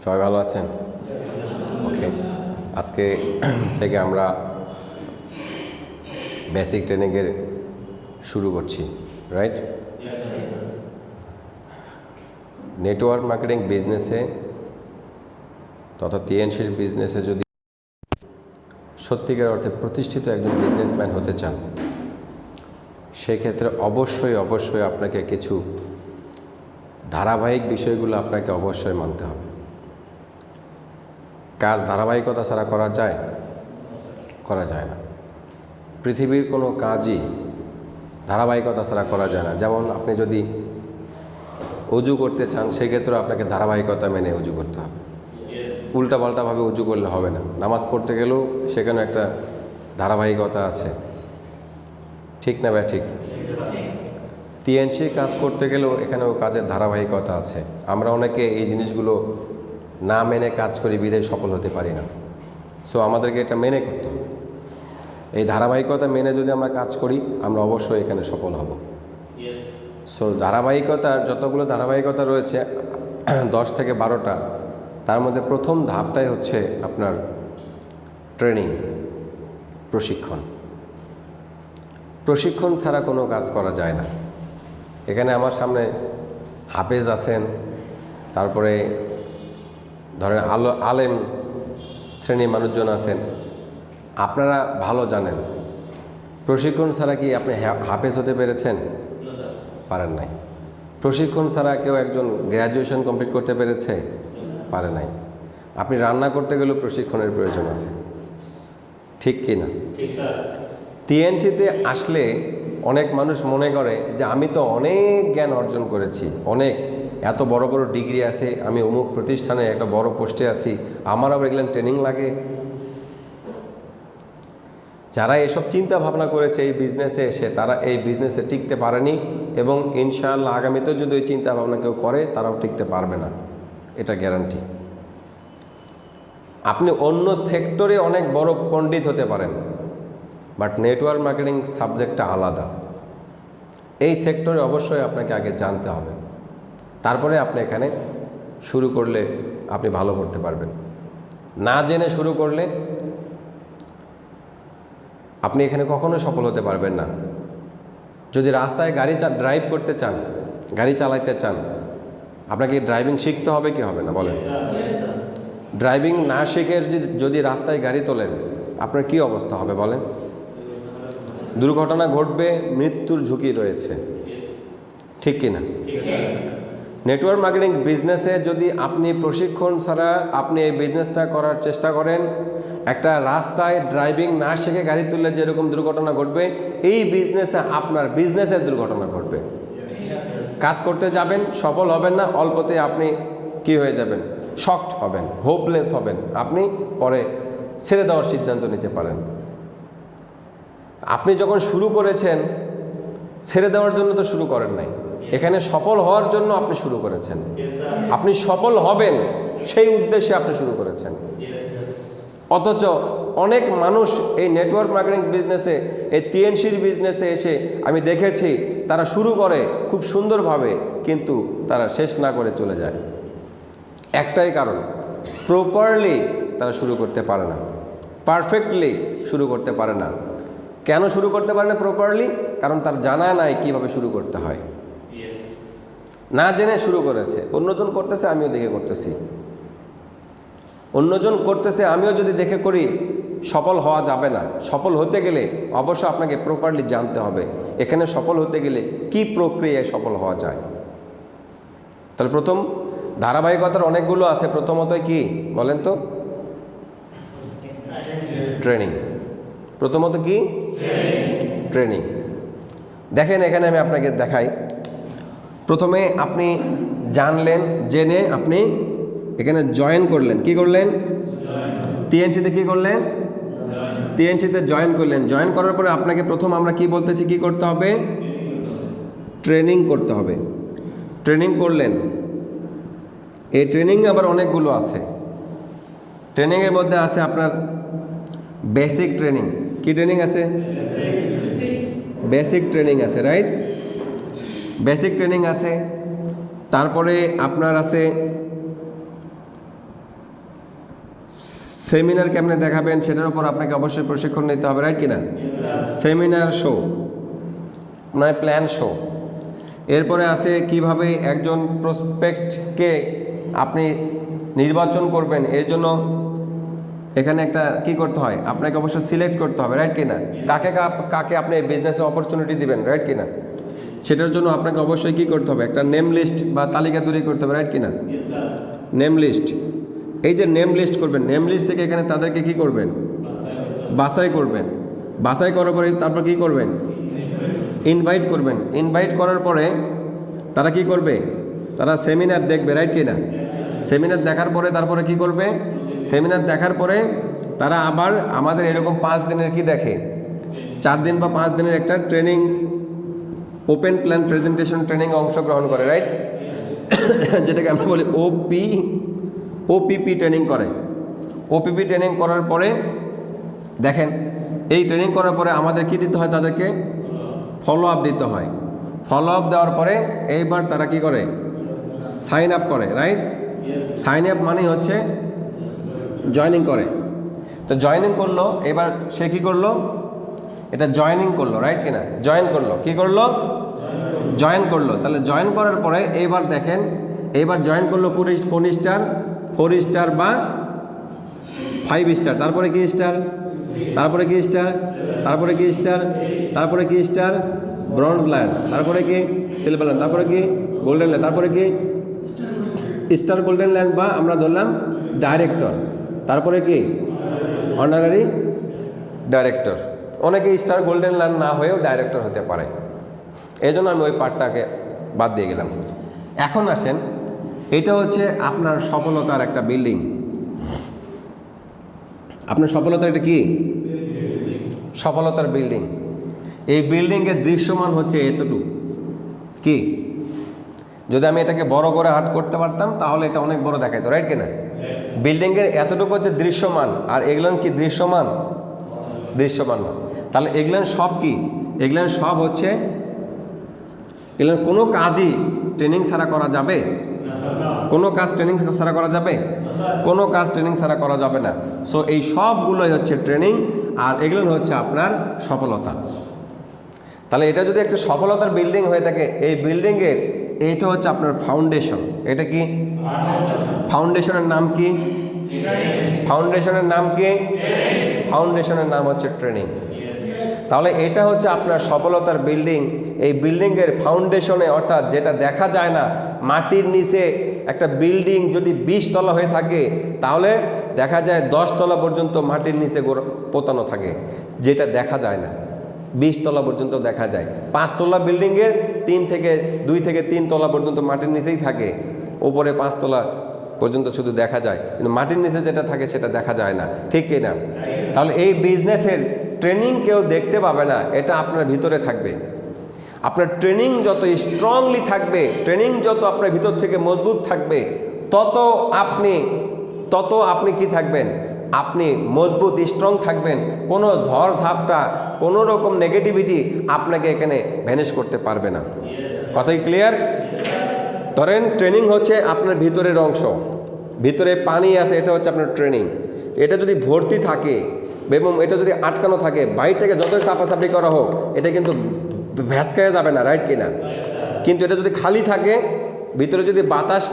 সবাই ভালো আছেন? ওকে, আজকে থেকে আমরা বেসিক ট্রেনিংয়ের শুরু করছি, রাইট? নেটওয়ার্ক মার্কেটিং বিজনেসে তথা টিএনসির বিজনেসে যদি সত্যিকার অর্থে প্রতিষ্ঠিত একজন বিজনেসম্যান হতে চান, সেক্ষেত্রে অবশ্যই আপনাকে কিছু ধারাবাহিক বিষয়গুলো আপনাকে অবশ্যই মানতে হবে। কাজ ধারাবাহিকতা ছাড়া করা যায় না। পৃথিবীর কোনো কাজই ধারাবাহিকতা ছাড়া করা যায় না। যেমন আপনি যদি অজু করতে চান, সেক্ষেত্রে আপনাকে ধারাবাহিকতা মেনে অজু করতে হবে। উল্টাপাল্টাভাবে অজু করলে হবে না। নামাজ পড়তে গেলেও সেখানে একটা ধারাবাহিকতা আছে, ঠিক না ভাই? ঠিক। টিএনসি কাজ করতে গেলেও এখানেও কাজের ধারাবাহিকতা আছে। আমরা অনেকে এই জিনিসগুলো না মেনে কাজ করি, বিধায় সফল হতে পারি না। সো আমাদেরকে এটা মেনে করতে হবে। এই ধারাবাহিকতা মেনে যদি আমরা কাজ করি, আমরা অবশ্যই এখানে সফল হব। সো ধারাবাহিকতার যতগুলো ধারাবাহিকতা রয়েছে 10 থেকে 12টা, তার মধ্যে প্রথম ধাপটাই হচ্ছে আপনার ট্রেনিং, প্রশিক্ষণ ছাড়া কোনো কাজ করা যায় না। এখানে আমার সামনে হাফেজ আছেন, তারপরে ধরেন আলেম শ্রেণীর মানুষজন আছেন। আপনারা ভালো জানেন প্রশিক্ষণ ছাড়া কি আপনি হাফেজ হতে পেরেছেন? পারেন নাই। প্রশিক্ষণ ছাড়া কেউ একজন গ্র্যাজুয়েশন কমপ্লিট করতে পেরেছে? পারে নাই। আপনি রান্না করতে গেলেও প্রশিক্ষণের প্রয়োজন আছে, ঠিক কি না? টিএনসিতে আসলে অনেক মানুষ মনে করে যে আমি তো অনেক জ্ঞান অর্জন করেছি, এত বড় বড় ডিগ্রি আছে, আমি অমুক প্রতিষ্ঠানে একটা বড় পোস্টে আছি, আমার আবার এগুলো ট্রেনিং লাগে। যারা এসব চিন্তা ভাবনা করেছে এই বিজনেসে এসে, তারা এই বিজনেসে টিকতে পারেনি, এবং ইনশাআল্লাহ আগামীতেও যদি ওই চিন্তা ভাবনা কেউ করে, তারাও টিকতে পারবে না, এটা গ্যারান্টি। আপনি অন্য সেক্টরে অনেক বড় পণ্ডিত হতে পারেন, বাট নেটওয়ার্ক মার্কেটিং সাবজেক্টটা আলাদা। এই সেক্টরে অবশ্যই আপনাকে আগে জানতে হবে, তারপরে আপনি এখানে শুরু করলে আপনি ভালো করতে পারবেন। না জেনে শুরু করলে আপনি এখানে কখনো সফল হতে পারবেন না। যদি রাস্তায় গাড়ি ড্রাইভ করতে চান, গাড়ি চালাইতে চান, আপনাকে ড্রাইভিং শিখতে হবে কি হবে না বলেন? ড্রাইভিং না শিখে যদি রাস্তায় গাড়ি তোলেন, আপনার কি অবস্থা হবে বলেন? দুর্ঘটনা ঘটবে, মৃত্যুর ঝুঁকি রয়েছে, ঠিক কি না? নেটওয়ার্ক মার্কেটিং বিজনেসে যদি আপনি প্রশিক্ষণ ছাড়া আপনি এই বিজনেসটা করার চেষ্টা করেন, একটা রাস্তায় ড্রাইভিং না শিখে গাড়ি তুললে যেরকম দুর্ঘটনা ঘটবে, এই বিজনেসে আপনার বিজনেসের দুর্ঘটনা ঘটবে। কাজ করতে যাবেন, সফল হবেন না, অল্পতে আপনি কি হয়ে যাবেন? শকড হবেন, হোপলেস হবেন, আপনি পরে ছেড়ে দেওয়ার সিদ্ধান্ত নিতে পারেন। আপনি যখন শুরু করেছেন, ছেড়ে দেওয়ার জন্য তো শুরু করেন নাই, এখানে সফল হওয়ার জন্য আপনি শুরু করেছেন। আপনি সফল হবেন সেই উদ্দেশ্যে আপনি শুরু করেছেন। অথচ অনেক মানুষ এই নেটওয়ার্ক মার্কেটিং বিজনেসে, এই টিএনসির বিজনেসে এসে আমি দেখেছি, তারা শুরু করে খুব সুন্দরভাবে, কিন্তু তারা শেষ না করে চলে যায়। একটাই কারণ, প্রপারলি তারা শুরু করতে পারে না, পারফেক্টলি শুরু করতে পারে না। কেন শুরু করতে পারে না প্রপারলি? কারণ তার জানা নাই কিভাবে শুরু করতে হয়, না জেনে শুরু করেছে। অন্যজন করতেছে, আমিও দেখে করতেছি, অন্যজন করতেছে, আমিও যদি দেখে করি, সফল হওয়া যাবে না। সফল হতে গেলে অবশ্য আপনাকে প্রপারলি জানতে হবে এখানে সফল হতে গেলে কি প্রক্রিয়ায় সফল হওয়া যায়। তাহলে প্রথম ধারাবাহিকতার অনেকগুলো আছে। প্রথমত কি বলেন তো? ট্রেনিং। প্রথমত কি? ট্রেনিং। দেখেন এখানে আমি আপনাকে দেখাই। প্রথমে আপনি জানলেন, জেনে আপনি এখানে জয়েন করলেন। কি করলেন? টিএনসিতে কি করলেন? টিএনসিতে জয়েন করলেন। জয়েন করার পরে আপনাকে প্রথম আমরা কি বলতেছি, কি করতে হবে? ট্রেনিং করতে হবে। ট্রেনিং করলেন। এই ট্রেনিং আবার অনেকগুলো আছে। ট্রেনিংয়ের মধ্যে আছে আপনার বেসিক ট্রেনিং। কি ট্রেনিং আছে? বেসিক ট্রেনিং আছে, রাইট? বেসিক ট্রেনিং আছে। তারপরে আপনার আছে সেমিনার কেমনে দেখাবেন সেটার উপর আপনাকে অবশ্যই প্রশিক্ষণ নিতে হবে, রাইট কিনা? সেমিনার শো মানে প্ল্যান শো। এরপরে আছে কিভাবে একজন প্রসপেক্টকে আপনি নির্বাচন করবেন, এর জন্য এখানে একটা কি করতে হয়, আপনাকে অবশ্যই সিলেক্ট করতে হবে, রাইট কিনা? কাকে কাকে আপনি বিজনেসে অপরচুনিটি দিবেন, রাইট কিনা? সেটার জন্য আপনাকে অবশ্যই কি করতে হবে, একটা নেম লিস্ট বা তালিকা তৈরি করতে হবে, রাইট কিনা? Name list. এই যে নেম লিস্ট করবেন, নেম লিস্ট থেকে এখানে তাদেরকে কি করবেন, বাছাই করবেন। বাছাই করার পরে তারপর কি করবেন, ইনভাইট করবেন। ইনভাইট করার পরে তারা কি করবে, তারা সেমিনার দেখবে, রাইট কিনা? সেমিনার দেখার পরে তারপরে কি করবে, সেমিনার দেখার পরে তারা আবার আমাদের এরকম 5 দিনের কি দেখে, 4 দিন বা 5 দিনের একটা training, open plan presentation training অংশগ্রহণ করে, রাইট? যেটাকে আমরা বলি ওপিপি ট্রেনিং করে। ওপিপি ট্রেনিং করার পরে দেখেন, এই ট্রেনিং করার পরে আমাদের কি দিতে হয়, তাদেরকে ফলো আপ দিতে হয়। ফলো আপ দেওয়ার পরে এইবার তারা কি করে, সাইন আপ করে, রাইট? সাইন আপ মানে হচ্ছে জয়েনিং করে। তো জয়েনিং করলো, এবার সে কি করলো, এটা জয়েনিং করলো, রাইট কিনা? জয়েন করলো, কি করলো, জয়েন করলো। তাহলে জয়েন করার পরে এইবার দেখেন, এইবার জয়েন করলো কোন স্টার, 4 স্টার বা 5 স্টার, তারপরে কি স্টার, তারপরে কি স্টার, তারপরে কি স্টার, তারপরে কি স্টার, ব্রোঞ্জ লায়ন, তারপরে কি সিলভার লায়ন, তারপরে কি গোল্ডেন লায়ন, তারপরে কি স্টার গোল্ডেন লায়ন বা আমরা ধরলাম ডাইরেক্টর, তারপরে কি অনারারি ডাইরেক্টর। অনেকে স্টার গোল্ডেন লায়ন না হয়েও ডাইরেক্টর হতে পারে, এই জন্য আমি ওই পার্টটাকে বাদ দিয়ে গেলাম। এখন আসেন, এটা হচ্ছে আপনার সফলতার একটা বিল্ডিং। আপনার সফলতার এটা কি, সফলতার বিল্ডিং। এই বিল্ডিংয়ের দৃশ্যমান হচ্ছে এতটুকু কি, যদি আমি এটাকে বড় করে হাট করতে পারতাম তাহলে এটা অনেক বড় দেখাইতো, রাইট কিনা? বিল্ডিংয়ের এতটুকু হচ্ছে দৃশ্যমান, আর এগুলো কি দৃশ্যমান, দৃশ্যমান না। তাহলে এগুলো সব কি, এগুলো সব হচ্ছে, এগুলো কোনো কাজই ট্রেনিং ছাড়া করা যাবে, কোনো কাজ ট্রেনিং ছাড়া করা যাবে, কোনো কাজ ট্রেনিং ছাড়া করা যাবে না। সো এই সবগুলোই হচ্ছে ট্রেনিং, আর এগুলো হচ্ছে আপনার সফলতা। তাহলে এটা যদি একটা সফলতার বিল্ডিং হয়ে থাকে, এই বিল্ডিংয়ের এইটা হচ্ছে আপনার ফাউন্ডেশন। এটা কি ফাউন্ডেশনের নাম কি, ফাউন্ডেশনের নাম কি, ফাউন্ডেশনের নাম হচ্ছে ট্রেনিং। তাহলে এটা হচ্ছে আপনার সফলতার বিল্ডিং। এই বিল্ডিংয়ের ফাউন্ডেশনে, অর্থাৎ যেটা দেখা যায় না, মাটির নিচে একটা বিল্ডিং যদি 20 তলা হয়ে থাকে তাহলে দেখা যায় 10 তলা পর্যন্ত মাটির নিচে পোতানো থাকে, যেটা দেখা যায় না। 20 তলা পর্যন্ত দেখা যায়। 5 তলা বিল্ডিংয়ের 2 থেকে 3 তলা পর্যন্ত মাটির নিচেই থাকে, উপরে 5 তলা পর্যন্ত শুধু দেখা যায়, কিন্তু মাটির নিচে যেটা থাকে সেটা দেখা যায় না, ঠিক কিনা? তাহলে এই বিজনেসের ট্রেনিং কেউ দেখতে পাবে না, এটা আপনার ভিতরে থাকবে। আপনার ট্রেনিং যত স্ট্রংলি থাকবে, ট্রেনিং যত আপনার ভিতর থেকে মজবুত থাকবে, তত আপনি কি থাকবেন, আপনি মজবুত স্ট্রং থাকবেন। কোনো ঝড় ঝাপটা, কোনো রকম নেগেটিভিটি আপনাকে এখানে ভ্যানিশ করতে পারবে না। কথাই ক্লিয়ার? ধরেন ট্রেনিং হচ্ছে আপনার ভিতরের অংশ, ভিতরে পানি আছে, এটা হচ্ছে আপনার ট্রেনিং। এটা যদি ভর্তি থাকে এবং এটা যদি আটকানো থাকে, বাইরে থেকে যতই চাপাচাপি করা হোক এটা কিন্তু ভ্যাসকায় যাবে না, রাইট কিনা? কিন্তু এটা যদি খালি থাকে, ভিতরে যদি বাতাস,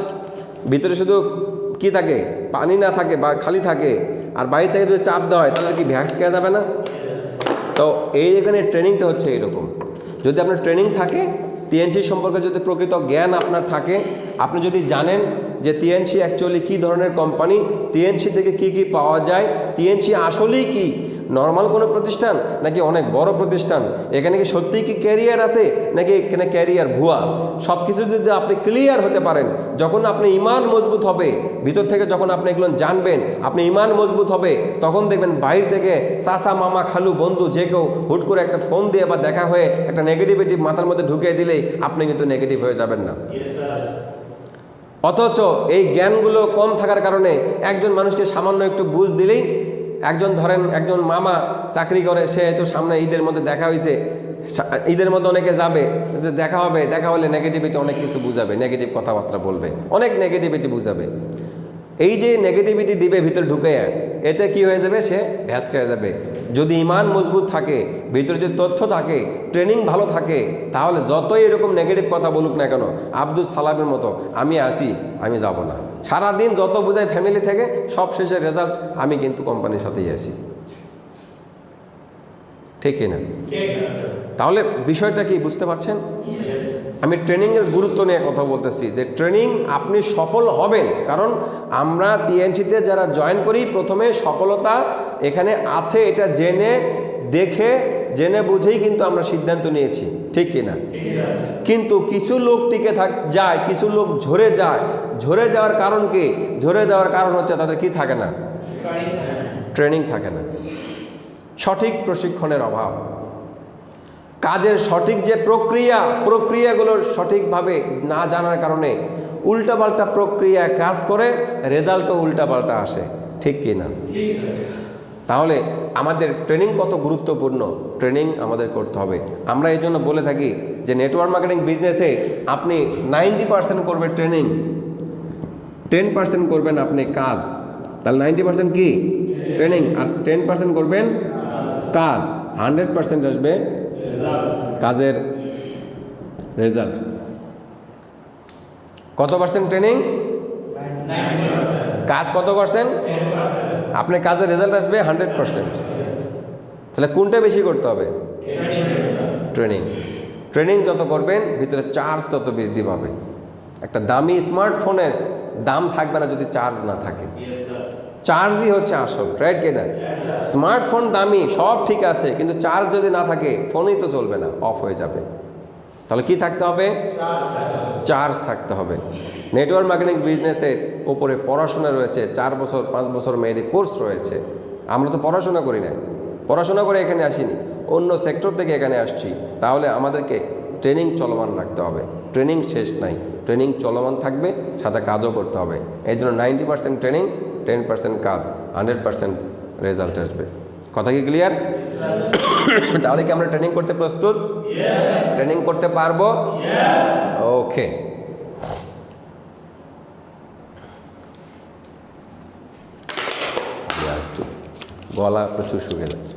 ভিতরে শুধু কি থাকে, পানি না থাকে বা খালি থাকে, আর বাইরে থেকে যদি চাপ দেওয়া হয় তাহলে কি ভ্যাসকায় যাবে না? তো এখানে ট্রেনিংটা হচ্ছে এরকম। যদি আপনার ট্রেনিং থাকে, টিএনসি সম্পর্কে যদি প্রকৃত জ্ঞান আপনার থাকে, আপনি যদি জানেন যে টিএনসি অ্যাকচুয়ালি কী ধরনের কোম্পানি, টিএনসি থেকে কি কি পাওয়া যায়, টিএনসি আসলেই কি নর্মাল কোনো প্রতিষ্ঠান নাকি অনেক বড় প্রতিষ্ঠান, এখানে কি সত্যিই কি ক্যারিয়ার আছে নাকি এখানে ক্যারিয়ার ভুয়া, সব কিছু যদি আপনি ক্লিয়ার হতে পারেন, যখন আপনি ইমান মজবুত হবে ভিতর থেকে, যখন আপনি এগুলো জানবেন, আপনি ইমান মজবুত হবে, তখন দেখবেন বাইরে থেকে চাচা মামা খালু বন্ধু যে কেউ হুট করে একটা ফোন দিয়ে বা দেখা হয়ে একটা নেগেটিভিটি মাথার মধ্যে ঢুকিয়ে দিলেই আপনি কিন্তু নেগেটিভ হয়ে যাবেন না। অথচ এই জ্ঞানগুলো কম থাকার কারণে একজন মানুষকে সামান্য একটু বুঝ দিলেই, একজন মামা চাকরি করে, সে তো সামনে ঈদের মধ্যে দেখা হয়েছে, ঈদের মধ্যে অনেকে যাবে, দেখা হলে নেগেটিভিটি অনেক কিছু বুঝাবে, নেগেটিভ কথাবার্তা বলবে, অনেক নেগেটিভিটি বুঝাবে। এই যে নেগেটিভিটি দিবে ভিতরে ঢুকে, এতে কি হয়ে যাবে, সে ভ্যাস খেয়ে যাবে। যদি ইমান মজবুত থাকে, ভিতরে যদি তথ্য থাকে, ট্রেনিং ভালো থাকে, তাহলে যতই এরকম নেগেটিভ কথা বলুক না কেন, আব্দুল সালামের মতো আমি আসি, আমি যাব না। সারাদিন যত বোঝাই ফ্যামিলি থেকে, সব শেষে রেজাল্ট আমি কিন্তু কোম্পানির সাথেই আসি। ঠিক কিনা? তাহলে বিষয়টা কি বুঝতে পারছেন? আমি ট্রেনিংয়ের গুরুত্ব নিয়ে কথা বলতেছি, যে ট্রেনিং আপনি সফল হবেন, কারণ আমরা টিএনসিতে যারা জয়েন করি প্রথমে সফলতা এখানে আছে এটা জেনে বুঝেই কিন্তু আমরা সিদ্ধান্ত নিয়েছি। ঠিক কিনা? কিন্তু কিছু লোক টিকে যায়, কিছু লোক ঝরে যায়। ঝরে যাওয়ার কারণ কি? ঝরে যাওয়ার কারণ হচ্ছে তাদের কি থাকে না, ট্রেনিং থাকে না, সঠিক প্রশিক্ষণের অভাব, কাজের সঠিক যে প্রক্রিয়াগুলোর সঠিকভাবে না জানার কারণে উল্টাপাল্টা প্রক্রিয়া কাজ করে, রেজাল্টও উল্টাপাল্টা আসে। ঠিক কি না? তাহলে আমাদের ট্রেনিং কত গুরুত্বপূর্ণ, ট্রেনিং আমাদের করতে হবে। আমরা এই জন্য বলে থাকি যে নেটওয়ার্ক মার্কেটিং বিজনেসে আপনি 90% করবেন ট্রেনিং, 10% করবেন আপনি কাজ। তাহলে 90% কি ট্রেনিং, আর 10% করবেন কাজ, 100% আসবে কাজের রেজাল্ট। কত পার্সেন্ট ট্রেনিং, কাজ কত পার্সেন্ট? আপনার কাজের রেজাল্ট আসবে 100%। তাহলে কোনটা বেশি করতে হবে? ট্রেনিং। ট্রেনিং যত করবেন ভিতরে চার্জ তত বৃদ্ধি পাবে। একটা দামি স্মার্টফোনের দাম থাকবে না যদি চার্জ না থাকে। চার্জই হচ্ছে আসল, রাইট কিনা? স্মার্টফোন দামি, সব ঠিক আছে, কিন্তু চার্জ যদি না থাকে ফোনই তো চলবে না, অফ হয়ে যাবে। তাহলে কি থাকতে হবে? চার্জ থাকতে হবে। নেটওয়ার্ক মার্কেটিং বিজনেসের উপরে পড়াশোনা রয়েছে, 4 বছর 5 বছর মেয়েদের কোর্স রয়েছে। আমরা তো পড়াশোনা করি নাই, পড়াশোনা করে এখানে আসিনি, অন্য সেক্টর থেকে এখানে আসছি। তাহলে আমাদেরকে ট্রেনিং চলমান রাখতে হবে। ট্রেনিং শেষ নাই, ট্রেনিং চলমান থাকবে, সাথে কাজও করতে হবে। এই জন্য 90% ট্রেনিং, 10% কাজ, 100% রেজাল্ট আসবে। কথা কি ক্লিয়ার? তাহলে কি আমরা ট্রেনিং করতে প্রস্তুত? ট্রেনিং করতে পারবো? ওকে। গলা প্রচুর শুকিয়ে যাচ্ছে।